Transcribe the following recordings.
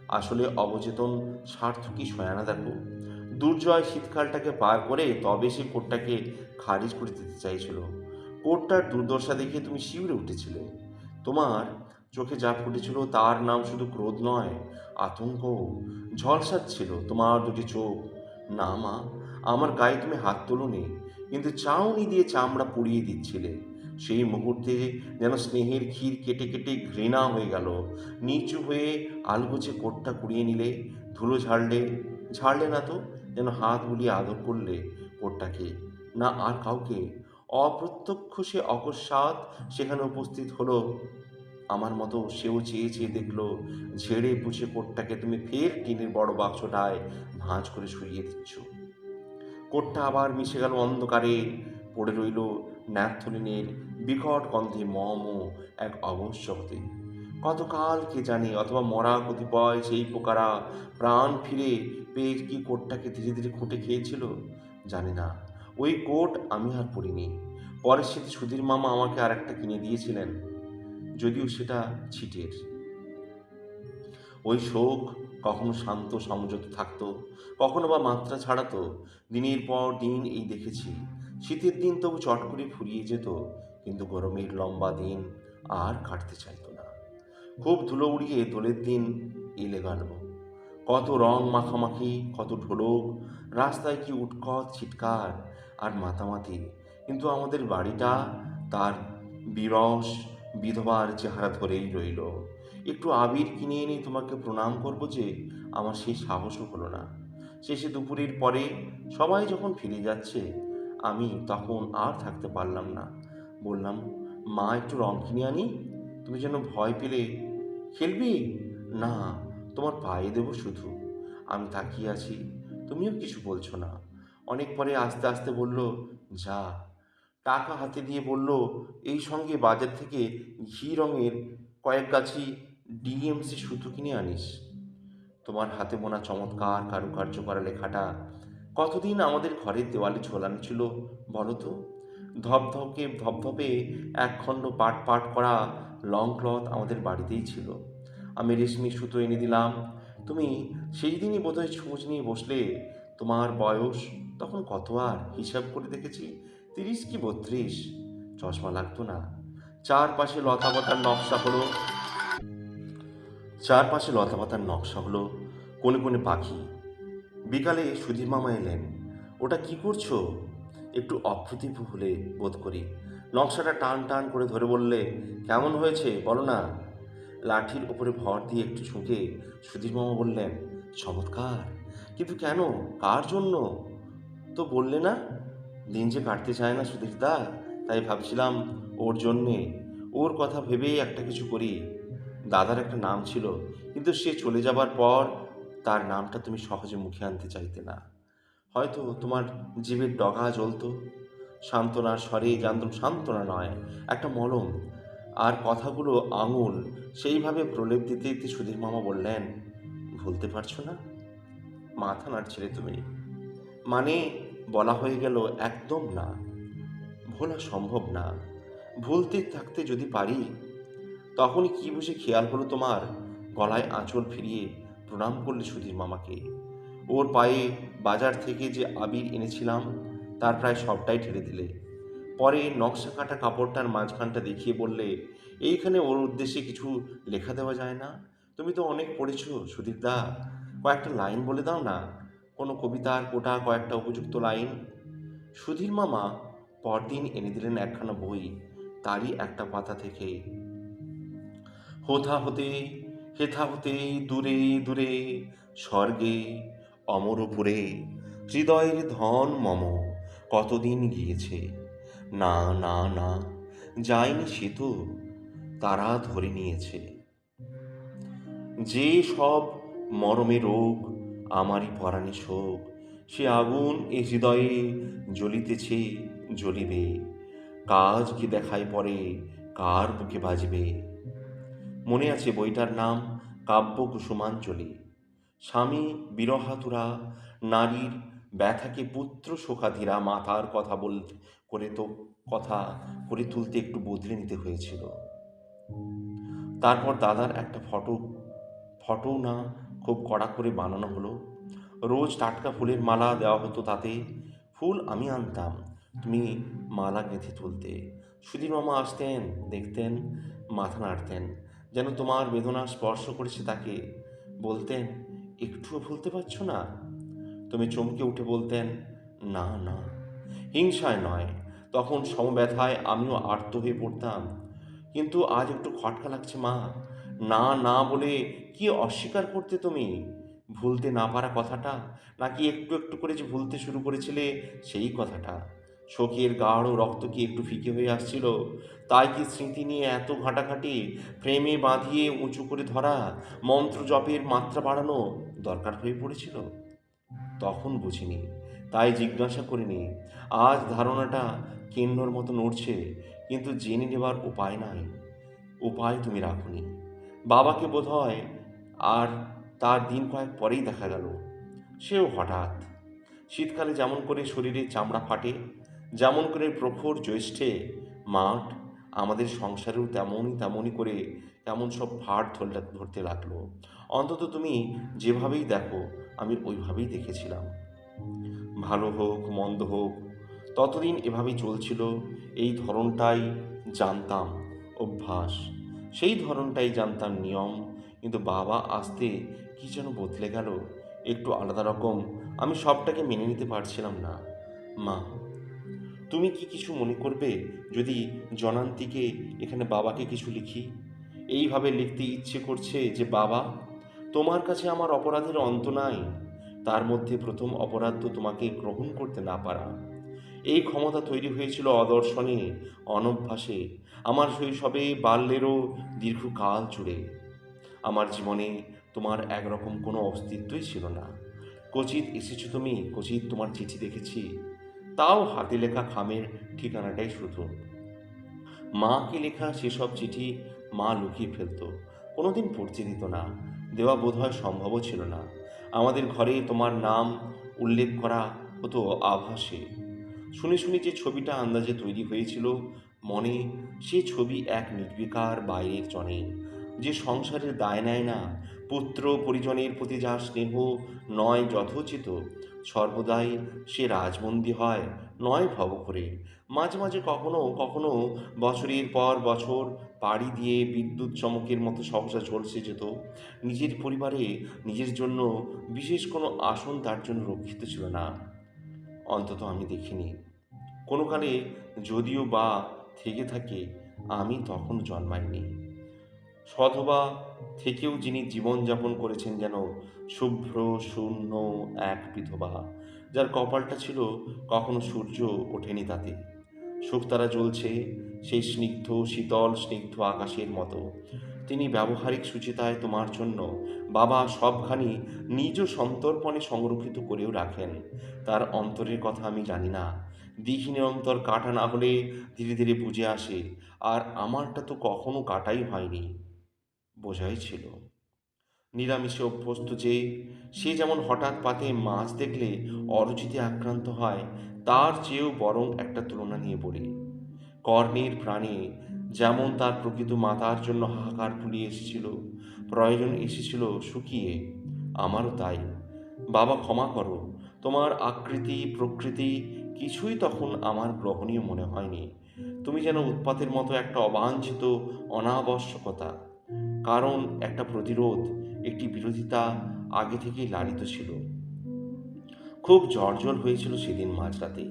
আসলে অবচেতন স্বার্থ কি সয় না দেখো। দুর্জয় শীতকালটাকে পার করে তবে সে কোটটাকে খারিজ করে দিতে চাইছিল। কোটটার দুর্দশা দেখে তুমি শিউরে উঠেছিলে। তোমার চোখে যা ফুটেছিল তার নাম শুধু ক্রোধ নয়, আতঙ্ক। ঝলসাচ্ছিল তোমার দুটি চোখ। না মা, আমার গায়ে তুমি হাত তোলনি, কিন্তু চাউনি দিয়ে চামড়া পুড়িয়ে দিচ্ছিলে। সেই মুহূর্তে যেন স্নেহের ক্ষীর কেটে কেটে ঘৃণা হয়ে গেল। নিচু হয়ে আলগোছে কোটটা কুড়িয়ে নিলে, ধুলো ঝাড়লে, ঝাড়লে না তো, যেন হাত বুলিয়ে আদর করলে কোটটাকে, না আর কাউকে। অপ্রত্যক্ষ সে অকস্মাৎ সেখানে উপস্থিত হলো। আমার মতো সেও চেয়ে চেয়ে দেখলো, ঝেড়ে পুছে কোটটাকে তুমি ফের টিনের বড় বাক্সটায় ভাঁজ করে শুইয়ে দিচ্ছ। কোটটা আবার মিশে গেল অন্ধকারে, পড়ে রইল ন্যাপথলিনের বিকট গন্ধে এক অবশ্যকতে। কতকাল কে জানে, অথবা মরা কতিপয় সেই পোকারা প্রাণ ফিরে পেয়ে কি কোটটাকে ধীরে ধীরে খুঁটে খেয়েছিল, জানি না। ওই কোট আমি আর পরিনি। পরের শীতে সুধীর মামা আমাকে আর একটা কিনে দিয়েছিলেন, যদিও সেটা ছিটের। ওই শোক কখনো শান্ত সংযত থাকতো, কখনো বা মাত্রা ছাড়াতো। দিনের পর দিন এই দেখেছি। শীতের দিন তবু চট করে ফুরিয়ে যেত, কিন্তু গরমের লম্বা দিন আর কাটতে চাইতো না। খুব ধুলো উড়িয়ে দোলের দিন এলে গেল। কত রং মাখামাখি, কত ঢোলক, রাস্তায় কি উৎকট চিৎকার আর মাতামাতি। কিন্তু আমাদের বাড়িটা তার বিরস বিধবার চেহারা ধরেই রইল। একটু আবির কিনে এনে তোমাকে প্রণাম করবো যে আমার সেই সাহসও হলো না। শেষে দুপুরের পরে সবাই যখন ফিরে যাচ্ছে, আমি তখন আর থাকতে পারলাম না। বললাম, মা একটু রং কিনে আনি। তুমি যেন ভয় পেলে। খেলবি? না, তোমার পায়ে দেবো শুধু। আমি তাকিয়ে আছি, তুমিও কিছু বলছো না। অনেক পরে আস্তে আস্তে বলল, যা। টাকা হাতে দিয়ে বলল, এই সঙ্গে বাজার থেকে ঘি রঙের কয়েক গাছি ডিএমসি সুতো কিনে আনিস। তোমার হাতে বোনা চমৎকার কারুকার্য করা লেখাটা কতদিন আমাদের ঘরের দেওয়ালে ঝোলানো ছিল বলো তো। ধপধপে একখণ্ড পাট পাট করা লং ক্লথ আমাদের বাড়িতেই ছিল। আমি রেশমি সুতো এনে দিলাম। তুমি সেই দিনই বোধহয় ছুঁচ নিয়ে বসলে। তোমার বয়স তখন কত আর হিসাব করে দেখেছি, 30 কি 32। চশমা লাগতো না। চারপাশে লতাপাতার নকশা হলো চারপাশে লতাপাতার নকশা হলো, কোণে কোণে পাখি। বিকালে সুধীর মামা এলেন। ওটা কি করছো? একটু অপ্রতিভ হলে বোধ করি। নকশাটা টান টান করে ধরে বললে, কেমন হয়েছে বলো না। লাঠির ওপরে ভর দিয়ে একটু ঝুঁকে সুধীর মামা বললেন, চমৎকার। কিন্তু কেন, কার জন্য তো বললে না। দিন যে কাটতে চায় না সুধীরদা, তাই ভাবছিলাম ওর জন্যে, ওর কথা ভেবেই একটা কিছু করি। দাদার একটা নাম ছিল, কিন্তু সে চলে যাবার পর তার নামটা তুমি সহজে মুখে আনতে চাইতে না। হয়তো তোমার জীবের ডগা জ্বলতো। সান্ত্বনার স্বরে জানতাম সান্ত্বনা নয়, একটা মলম। আর কথাগুলো আঙুল সেইভাবে প্রলেপ দিতে দিতে সুধীর মামা বললেন, ভুলতে পারছো না? মাথা নাড়ছিলে তুমি। মানে, বলা হয়ে গেল, একদম না। ভোলা সম্ভব না। ভুলতে থাকতে যদি পারি। তখনই কি বুঝে খেয়াল হলো তোমার। গলায় আঁচল ফিরিয়ে প্রণাম করলে সুধীর মামাকে। ওর পায়ে বাজার থেকে যে আবির এনেছিলাম তার প্রায় সবটাই ঢেলে দিলে। পরে নকশা কাটা কাপড়টার মাঝখানটা দেখিয়ে বললে, এইখানে ওর উদ্দেশ্যে কিছু লেখা দেওয়া যায় না? তুমি তো অনেক পড়েছো সুধীরদা, কয়েকটা লাইন বলে দাও না। কোনো কবিতার কোটা কয়েকটা উপযুক্ত লাইন। সুধীর মামা পরদিন এনে দিলেন একখানা বই। তারই একটা পাতা থেকে, হোথা হতে হেথা হতে দূরে দূরে স্বর্গে অমরপুরে হৃদয়ের ধন মম কতদিন গিয়েছে। না না না, যায়নি সে তো, তারা ধরে নিয়েছে। যে সব মরমে রোগ, আমারই পরাণে শোক, সে আগুন এ হৃদয়ে জ্বলিতেছে, জ্বলিবে। কাজ কি দেখায় পরে, কার বুকে বাজবে। মনে আছে বইটার নাম কাব্য কুসুমাঞ্জলি। স্বামী বিরহাতুরা, নারীর ব্যথাকে পুত্র শোকাধীরা মাতার কথা করে তো কথা করে তুলতে একটু বদলে নিতে হয়েছিল। তারপর দাদার একটা ফটো না খুব কড়া করে বানানো হলো। রোজ টাটকা ফুলের মালা দেওয়া হতো তাতে। ফুল আমি আনতাম, তুমি মালা গেঁথে তুলতে। সুধীর মামা আসতেন, দেখতেন, মাথা নাড়তেন, যেন তোমার বেদনা স্পর্শ করেছে তাকে। বলতেন, একটুও ভুলতে পারছো না? তুমি চমকে উঠে বলতেন, না না। হিংসায় নয়, তখন সমব্যথায় আমিও আর্ত হয়ে পড়তাম। কিন্তু আজ একটু খটকা লাগছে মা। না না বলে কি অস্বীকার করতে তুমি? ভুলতে না পারা কথাটা, নাকি একটু একটু করে যে ভুলতে শুরু করেছিলে সেই কথাটা? চোখের গাঢ় রক্ত কি একটু ফিকে হয়ে আসছিল? তাই কি স্মৃতি নিয়ে এত ঘাঁটাঘাঁটি, প্রেমে বাঁধিয়ে উঁচু করে ধরা, মন্ত্র জপের মাত্রা বাড়ানো দরকার হয়ে পড়েছিল? তখন বুঝিনি, তাই জিজ্ঞাসা করিনি। আজ ধারণাটা কেন্নর মতো নড়ছে, কিন্তু জেনে নেবার উপায় নাই। উপায় তুমি রাখুনি। বাবাকে বোধ হয় আর তার দিন কয়েক পরেই দেখা গেল। সেও হঠাৎ। শীতকালে যেমন করে শরীরের চামড়া ফাটে, যেমন করে প্রখর জ্যৈষ্ঠে মাঠ, আমাদের সংসারেও তেমনই তেমনই করে কেমন সব ফাট ধরতে লাগলো। অন্তত তুমি যেভাবেই দেখো, আমি ওইভাবেই দেখেছিলাম। ভালো হোক মন্দ হোক, ততদিন এভাবেই চলছিল। এই ধরনটাই জানতাম অভ্যাস, সেই ধরনটাই জানতাম নিয়ম। কিন্তু বাবা আসতে কি যেন বদলে গেল, একটু আলাদা রকম। আমি সবটাকে মেনে নিতে পারছিলাম না। মা, তুমি কি কিছু মনে করবে যদি জনান্তিকে এখানে বাবাকে কিছু লিখি? এইভাবে লিখতে ইচ্ছে করছে যে, বাবা, তোমার কাছে আমার অপরাধের অন্ত নাই। তার মধ্যে প্রথম অপরাধ তো তোমাকে গ্রহণ করতে না পারা। এই ক্ষমতা তৈরি হয়েছিল অদর্শনে, অনভ্যাসে, আমার শৈশবে, বাল্যেরও দীর্ঘকাল জুড়ে। আমার জীবনে তোমার একরকম কোনো অস্তিত্বই ছিল না। ক্বচিৎ এসেছো তুমি, ক্বচিৎ তোমার চিঠি দেখেছি, তাও হাতে লেখা খামের ঠিকানাটাই শুধু। মাকে লেখা সেসব চিঠি মা লুকিয়ে ফেলত, কোনোদিন পড়তে দিত না। দেওয়া বোধহয় সম্ভবও ছিল না। আমাদের ঘরে তোমার নাম উল্লেখ করা হতো আভাসে। শুনে শুনে যে ছবিটা আন্দাজে তৈরি হয়েছিল মনে, সে ছবি এক নির্বিকার বাইরের জনে, যে সংসারের দায় নেয় না, পুত্র পরিজনের প্রতি যার স্নেহ নয় যথোচিত, সর্বদাই সে রাজবন্দী হয়, নয় ভব করে। মাঝে মাঝে কখনো কখনো বছরের পর বছর পাড়ি দিয়ে বিদ্যুৎ চমকের মতো সহসা ঝলসে যেত। নিজের পরিবারে নিজের জন্য বিশেষ কোনো আসন তার জন্য রক্ষিত ছিল না, অন্তত আমি দেখিনি কোনো কালে। যদিও বা থেকে থাকে, আমি তখন জন্মাইনি। সধবা থেকেও যিনি জীবনযাপন করেছেন যেন শুভ্র শূন্য এক বিধবা, যার কপালটা ছিল কখনো সূর্য ওঠেনি তাতে। শুকতারা জ্বলছে সেই স্নিগ্ধ শীতল স্নিগ্ধ আকাশের মতো। তিনি ব্যবহারিক সুচিতায় তোমার জন্য বাবা সবখানি নিজ সন্তর্পণে সংরক্ষিত করেও রাখেন। তার অন্তরের কথা আমি জানি না, দিঘিনের অন্তর কাটা না হলে ধীরে ধীরে বুঝে আসে। আর আমারটা তো কখনো কাটাই হয়নি, বোঝাই ছিল। নিরামিষে অভ্যস্ত যে, সে যেমন হঠাৎ পাতে মাছ দেখলে অরুচিতে আক্রান্ত হয়, তার চেয়েও বরং একটা তুলনা নিয়ে বলি। কর্ণের প্রাণে যেমন তার প্রকৃত মাতার জন্য হাহাকার ফুলিয়ে এসেছিল, প্রয়োজন এসেছিল শুকিয়ে, আমারও তাই। বাবা ক্ষমা করো, তোমার আকৃতি প্রকৃতি কিছুই তখন আমার গ্রহণীয় মনে হয়নি। তুমি যেন উৎপাতের মতো একটা অবাঞ্ছিত অনাবশ্যকতা, কারণ একটা প্রতিরোধ, একটি বিরোধিতা আগে থেকেই লালিত ছিল। খুব জ্বর হয়েছিল সেদিন মাঝরাতে।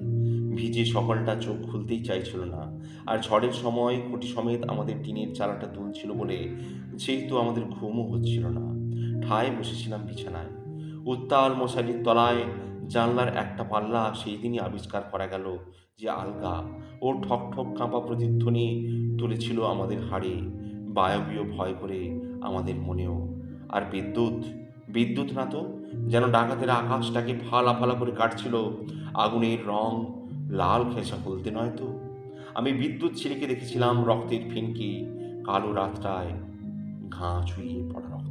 ভিজে সকালটা চোখ খুলতেই চাইছিল না। আর ঝড়ের সময় খুঁটি সমেত আমাদের টিনের চালাটা দুলছিল বলে যেহেতু আমাদের ঘুমও হচ্ছিল না, ঠায় বসেছিলাম বিছানায়। উত্তাল মশারির তলায় জানলার একটা পাল্লা সেই দিনই আবিষ্কার করা গেল যে আলগা। ও ঠক ঠক কাঁপা প্রতিধ্বনি তুলেছিল আমাদের হাড়ে, বায়বীয় ভয় করে আমাদের মনেও। আর বিদ্যুৎ, বিদ্যুৎ না তো, যেন ডাকাতের আকাশটাকে ফালা ফালা করে কাটছিল। আগুনের রং লাল ঘেঁষা হলদে নয় তো। আমি বিদ্যুৎ ছিলিকে দেখেছিলাম রক্তের ফিনকি, কালো রাতটায় ঘাঁ চুইয়ে পড়া রক্ত।